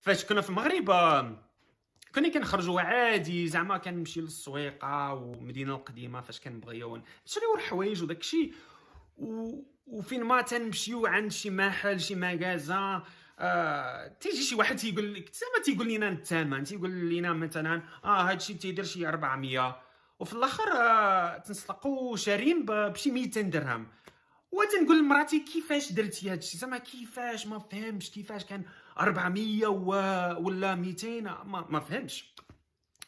فاش كنا في المغرب كنا كنخرجوا عادي، زعما كنمشي للسويقه والمدينه القديمه فاش كنبغيو نشريو الحوايج وداك الشيء. وفين ما تنمشيو عند شي محل شي ماغازان، تيجي شي واحد تيقول لك زعما تيقول لنا الثمن، تيقول لنا مثلا هادشي تيدير شي 400، وفي الاخر تنسلقوا شارين بشي 200 درهم. وتنقول لمراتي كيفاش درتي هادشي، زعما كيفاش ما فهمتش كيفاش كان 400 ولا 200، ما فهمتش.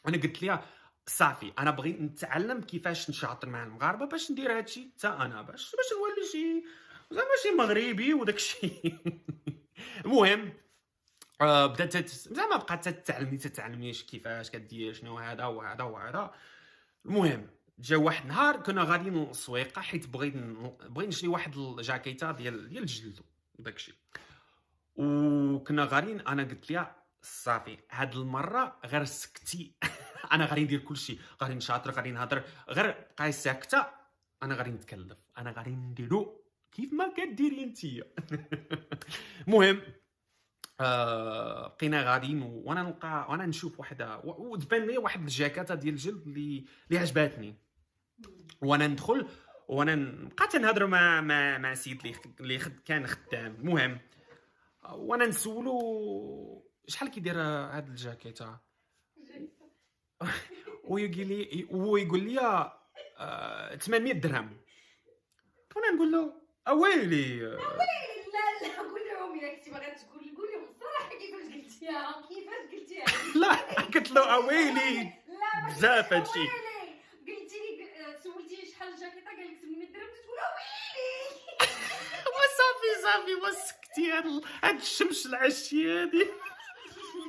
انا قلت لها صافي انا بغيت نتعلم كيفاش نشاطر مع المغاربه باش ندير هادشي حتى انا، باش نولي شي زعما شي مغربي وداك الشيء. المهم بدات زعما بقات تتعلمني كيفاش كدير شنو هذا وهذا وهذا. المهم جا واحد النهار كنا غاديين للسويقه حيت بغيت نشري واحد الجاكيطه ديال الجلد وداك الشيء. وكنا غاديين، انا قلت لها صافي هاد المره غير سكتي. انا غادي ندير كلشي، غادي نشاطر غادي نهضر، غير بقاي ساكته. انا غادي نتكلف، انا غادي نديرو كيف ما كديري نتيا. المهم بقينا غاديين وانا نشوف وحده وتبان لي واحد الجاكيطه ديال الجلد اللي عجباتني. وانا ندخل وانا نبقى تنهضر مع سيد اللي كان خدام. المهم وانا نسولو شحال كيدير هاد الجاكيطه، ويقول لي 800 درهم. وانا نقول له اويلي لا لا، قول لهم الا كنتي باغا تقول، قول لهم الصراحه كيفاش قلتيها لا قلت له اويلي لا بزاف هادشي. ويلي، قلتي لي سولتيه شحال الجاكيطه قال لك 800 درهم تقول ويلي. وصافي وسكتي هاد الشمس العشيه هادي.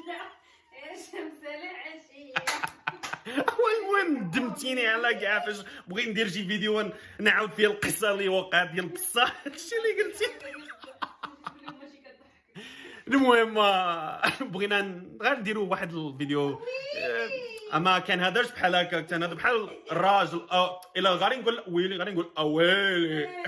لا يا شمس العشيه. المهم ندمتيني على كاع فاش بغيت ندير شي فيديو نعاود فيه القصه اللي وقعت ديال القصه. هادشي اللي قلتي. المهم بغينا غير نديروا واحد الفيديو، اما كان هذاش بحال هكا، كان هذا بحال الراجل الا غادي نقول ويلي غادي نقول اويلي.